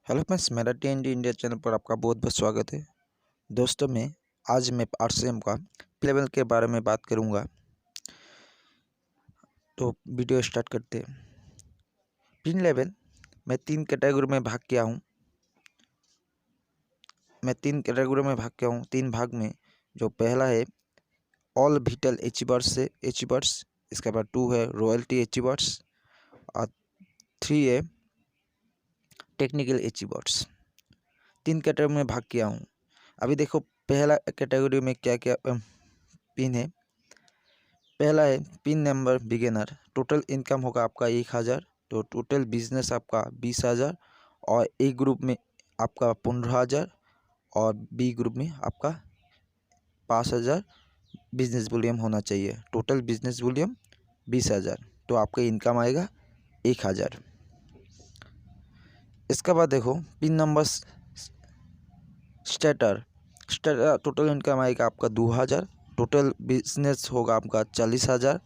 Hello friends, मेरा T N D India channel पर आपका बहुत बहुत स्वागत है। दोस्तों आज मैं आरसीएम का पी लेवल के बारे में बात करूंगा। तो वीडियो स्टार्ट करते हैं। पिन लेवल मैं तीन कैटेगरी में भाग किया हूं। तीन भाग में जो पहला है ऑल विटल अचीवर्स से अचीवर्स, इसके बाद 2 है रॉयल्टी अचीवर्स और 3 है टेक्निकल अचीवर्स। तीन कैटेगरी में भाग किया हूँ। अभी देखो पहला कैटेगरी में क्या क्या पिन है। पहला है pin number beginner. Total income होगा आपका 1000। तो टोटल बिजनेस आपका 20,000 और ए ग्रुप में आपका 15,000 और बी ग्रुप में आपका 5,000 बिजनेस वॉल्यूम होना चाहिए। टोटल बिजनेस वॉल्यूम 20,000, तो आपका इनकम आएगा 1000। इसके बाद देखो pin number starter. Total income आएगा आपका 2,000। टोटल बिजनेस होगा आपका 40,000।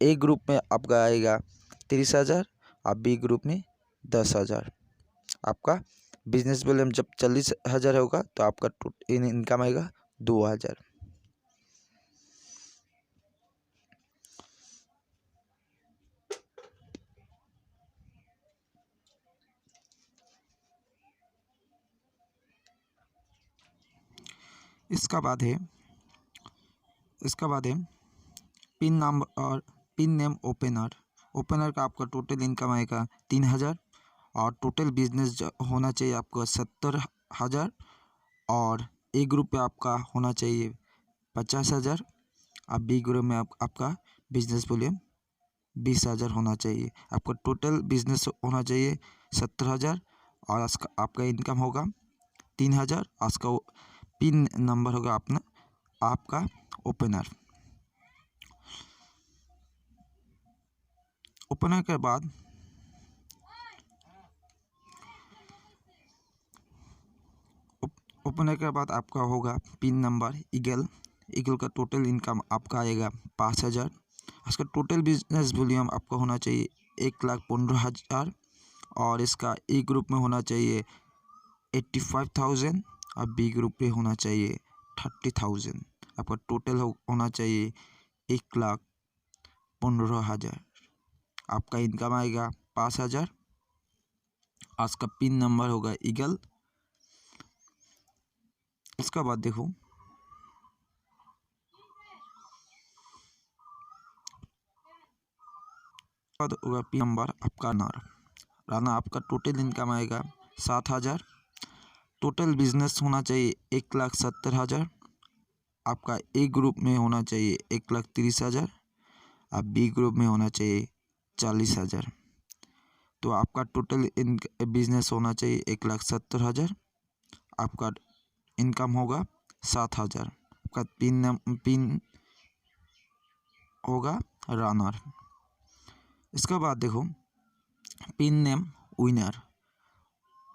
ए ग्रुप में आपका आएगा 30,000 और बी ग्रुप में 10,000। आपका बिजनेस वॉल्यूम जब 40,000 होगा तो आपका इनकम आएगा 2,000। इसका बाद है पिन नंबर और पिन नेम ओपनर। ओपनर का आपका टोटल इनकम आएगा 3,000 और टोटल बिजनेस होना चाहिए आपका 70,000 और ए ग्रुप पे आपका होना चाहिए 50,000 और बी ग्रुप में आपका बिजनेस वॉल्यूम 20,000 होना चाहिए। आपका टोटल बिजनेस होना चाहिए 70,000 और आपका इनकम होगा 3,000। उसका पिन नंबर होगा आपका ओपनर। ओपनर के बाद आपका होगा पिन नंबर ईगल। ईगल का टोटल इनकम आपका आएगा 5,000। इसका टोटल बिजनेस वॉल्यूम आपका होना चाहिए 1,15,000 और इसका ए ग्रुप में होना चाहिए 85,000 और बी ग्रुप पे होना चाहिए 30,000। आपका टोटल होना चाहिए 1,15,000। आपका इनकम आएगा 5,000। इसका पिन नंबर होगा ईगल। इसका बाद देखो होगा पिन नंबर आपका राना। आपका टोटल इनकम आएगा 7,000। टोटल बिजनेस होना चाहिए 1,70,000। आपका ए ग्रुप में होना चाहिए 1,30,000 और बी ग्रुप में होना चाहिए 40,000। तो आपका टोटल बिजनेस होना चाहिए 1,70,000। आपका इनकम होगा 7,000। आपका पिन होगा रनर। इसके बाद देखो पिन नेम विनर।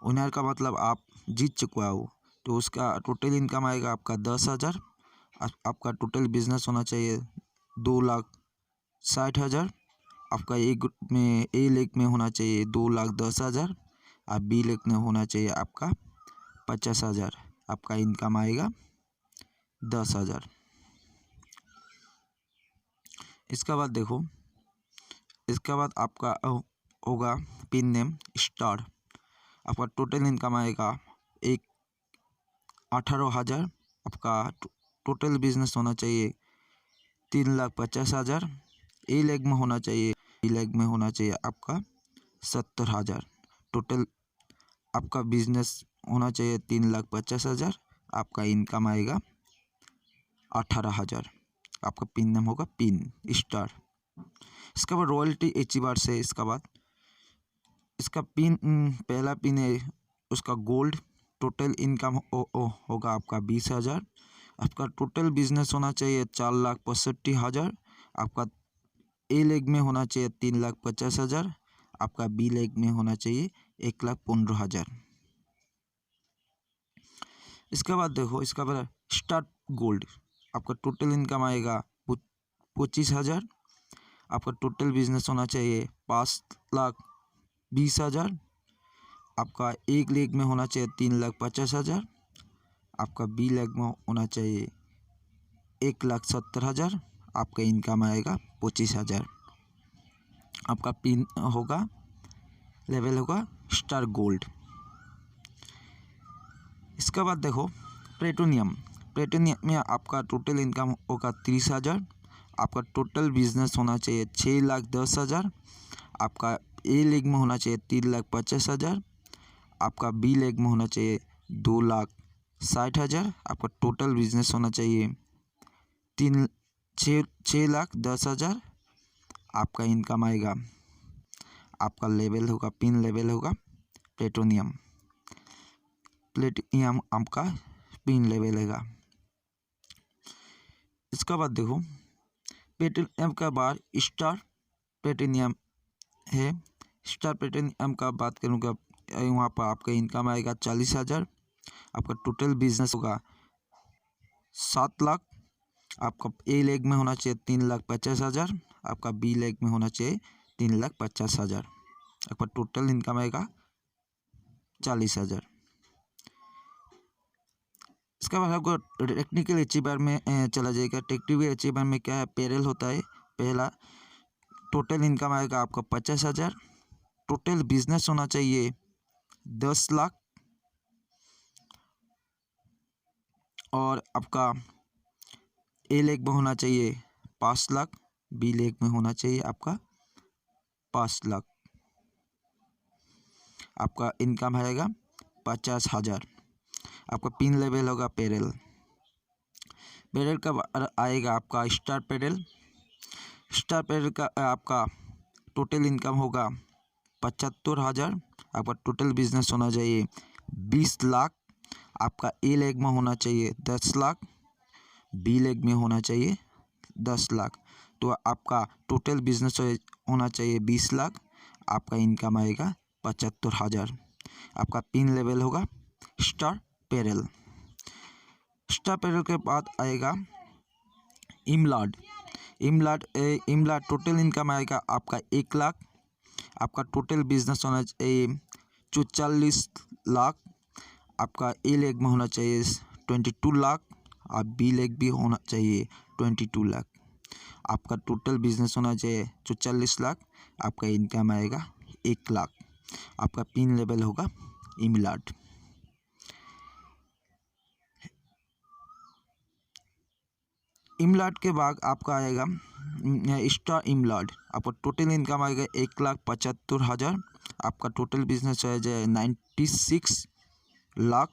विनर का मतलब आप जीत चुका हो। तो उसका टोटल इनकम आएगा आपका 10,000। आपका टोटल बिजनेस होना चाहिए 2,60,000। आपका ए ग्रुप में ए लेग में होना चाहिए 2,10,000 और बी लेग में होना चाहिए आपका 50,000। आपका इनकम आएगा 10,000। इसके बाद देखो आपका होगा पिन नेम स्टार। आपका टोटल इनकम आएगा 18,000। आपका टोटल बिजनेस होना चाहिए 3,50,000। ए लेग में होना चाहिए, बी लेग में होना चाहिए आपका 70,000। टोटल आपका बिजनेस होना चाहिए 3,50,000। आपका इनकम आएगा 18,000। आपका पिन नाम होगा पिन स्टार। इसके बाद रॉयल्टी अचीवर्स है। इसका पिन पहला पिन है उसका गोल्ड। टोटल इनकम होगा आपका 20,000। आपका टोटल बिजनेस होना चाहिए 4,65,000। आपका ए लेग में होना चाहिए 3,50,000। आपका बी लेग में होना चाहिए 1,15,000। इसके बाद देखो स्टार्ट गोल्ड। आपका टोटल इनकम आएगा 25,000। आपका टोटल बिजनेस होना चाहिए 5,20,000। आपका एक लेग में होना चाहिए 3,50,000, आपका बी लेग में होना चाहिए 1,70,000, आपका इनकम आएगा 25,000। आपका पिन होगा, लेवल होगा स्टार गोल्ड। इसके बाद देखो प्लेटिनियम में आपका टोटल इनकम होगा 30,000, आपका टोटल बिजनेस होना चाहिए 6,10,000, आपका ए लेग में होना चाहिए 3,50,000, आपका बी लेग में होना चाहिए 2,60,000, आपका टोटल बिजनेस होना चाहिए 6,10,000, आपका इनकम आएगा। आपका लेवल होगा, पिन लेवल होगा प्लेटिनियम आपका पिन लेवल है। इसका बाद देखो प्लेटिनियम का बाद स्टार प्लेटिनियम है। स्टार प्लेटिनियम का बात करूँगा, वहाँ पर आपका इनकम आएगा 40,000, आपका टोटल बिजनेस होगा 7 लाख, आपका ए लेग में होना चाहिए 3,50,000, आपका बी लेग में होना चाहिए 3,50,000, आपका टोटल इनकम आएगा 40,000। इसके बाद आपको टेक्निकल अचीवर में चला जाएगा। टेक्निकल अचीवर में क्या है, पेरेल होता है। पहला टोटल इनकम आएगा आपका 50,000, टोटल बिजनेस होना चाहिए 10 लाख, और आपका ए लेग में होना चाहिए 5 लाख, बी लेग में होना चाहिए आपका 5 लाख, आपका इनकम आएगा 50,000। आपका पिन लेवल होगा पेरेल का आएगा आपका स्टार पेरेल का आपका टोटल इनकम होगा 75,000, आपका टोटल बिजनेस होना चाहिए 20 लाख, आपका ए लेग में होना चाहिए 10 लाख, बी लेग में होना चाहिए 10 लाख, तो आपका टोटल बिजनेस होना चाहिए 20 लाख, आपका इनकम आएगा 75,000। आपका पिन लेवल होगा स्टार पेरेल के बाद आएगा इमलाड टोटल इनकम आएगा आपका 1 लाख, आपका टोटल बिजनेस होना चाहिए 44 लाख, आपका ए लेग में होना चाहिए 22 लाख, और बी लेग भी होना चाहिए 22 लाख, आपका टोटल बिजनेस होना चाहिए 44 लाख, आपका इनकम आएगा 1 लाख, आपका पिन लेवल होगा इमलाड। इमलाड के बाद आपका आएगा स्टार इमलाड, आपका टोटल इनकम आएगा 1,75,000, आपका टोटल बिजनेस हो जाए 96 लाख,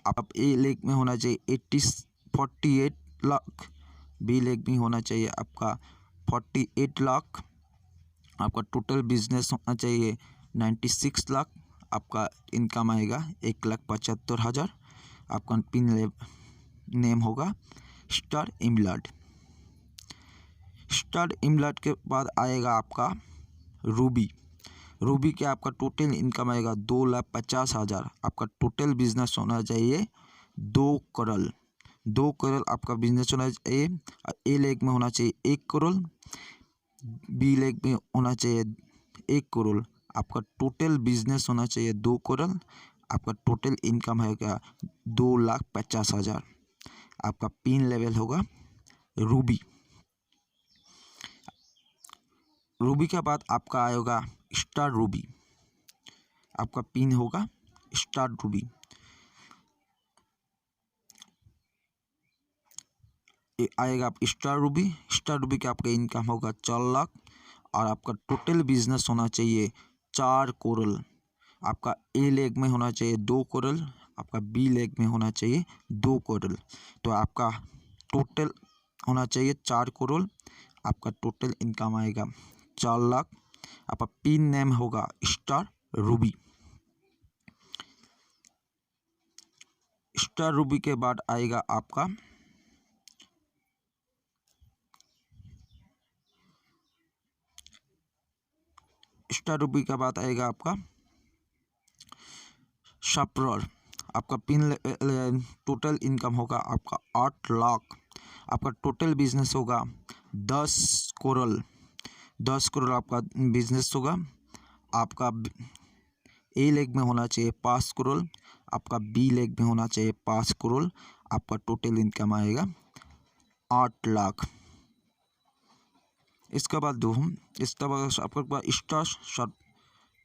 आप ए लेग में होना चाहिए 48 लाख, बी लेग में होना चाहिए आपका 48 लाख, आपका टोटल बिजनेस होना चाहिए 96 लाख, आपका इनकम आएगा 1,75,000, आपका पिन नेम होगा स्टार इमलाड के बाद आएगा आपका रूबी के आपका टोटल इनकम आएगा 2,50,000, आपका टोटल बिजनेस होना चाहिए 2 करोड़ आपका बिजनेस होना चाहिए। ए लेग में होना चाहिए 1 करोड़, बी लेग में होना चाहिए 1 करोड़, आपका टोटल बिजनेस होना चाहिए 2 करोड़, आपका टोटल इनकम है 2,50,000, आपका पिन लेवल होगा रूबी के बाद आपका आएगा स्टार रूबी, आपका पिन होगा स्टार रूबी। आएगा स्टार रूबी का आपका इनकम होगा 4 लाख, और आपका टोटल बिजनेस होना चाहिए 4 करोड़, आपका ए लेग में होना चाहिए 2 करोड़, आपका बी लेग में होना चाहिए 2 करोड़, तो आपका टोटल होना चाहिए 4 करोड़, आपका टोटल इनकम आएगा 4 लाख, आपका पिन नेम होगा स्टार रूबी के बाद आएगा आपका स्टार रूबी का बाद आएगा आपका शापरर, आपका पिन टोटल इनकम होगा आपका 8 लाख, आपका टोटल बिजनेस होगा 10 करोड़ आपका बिजनेस होगा, आपका ए लेग में होना चाहिए 5 करोड़, आपका बी लेग में होना चाहिए 5 करोड़। आपका टोटल इनकम आएगा 8 लाख। इसके बाद आपके पास स्टार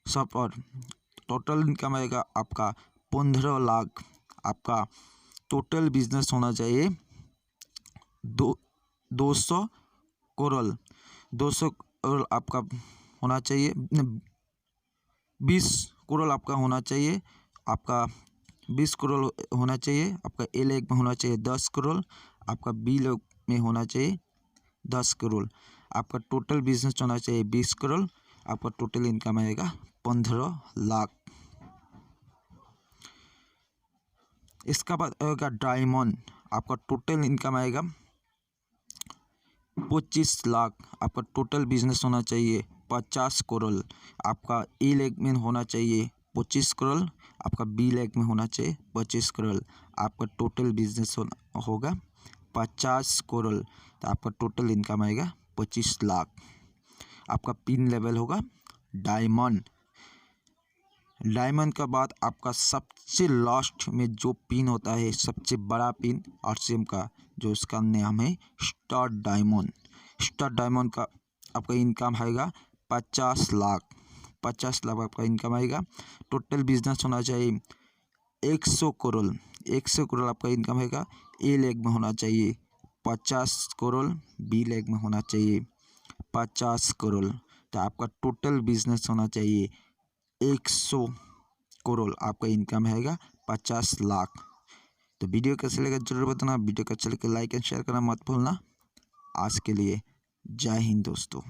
सब और टोटल इनकम आएगा आपका 15 लाख। आपका टोटल बिजनेस होना चाहिए 200 करोड़। 200 करोड़ आपका होना चाहिए, 20 करोड़ आपका होना चाहिए। आपका 20 करोड़ होना चाहिए। आपका ए लेग में होना चाहिए 10 करोड़, आपका बी लेग में होना चाहिए 10 करोड़। आपका टोटल बिजनेस होना चाहिए 20 करोड़। आपका टोटल इनकम आएगा 15 लाख। इसका बाद आएगा डायमंड। आपका टोटल इनकम आएगा 25 लाख। आपका टोटल बिजनेस होना चाहिए 50 करोड़। आपका ए लेग में होना चाहिए 25 करोड़, आपका बी लेग में होना चाहिए 25 करोड़। आपका टोटल बिजनेस होगा 50 करोड़। तो आपका टोटल इनकम आएगा 25 लाख। आपका पिन लेवल होगा डायमंड। डायमंड के बाद आपका सबसे लास्ट में जो पिन होता है, सबसे बड़ा पिन RCM का, जो उसका नाम है स्टार डायमंड। स्टार डायमंड का आपका इनकम आएगा 50 लाख। 50 लाख आपका इनकम आएगा। टोटल बिजनेस होना चाहिए 100 करोड़। 100 करोड़ आपका इनकम आएगा। ए लेग में होना चाहिए 50 करोड़, बी लेग में होना चाहिए 50 करोड़। तो आपका टोटल बिजनेस होना चाहिए 100 करोड़। आपका इनकम आएगा 50 लाख। तो वीडियो कैसे लगा जरूर बताना। वीडियो को अच्छा लगे लाइक एंड शेयर करना मत भूलना। आज के लिए जय हिंद दोस्तों।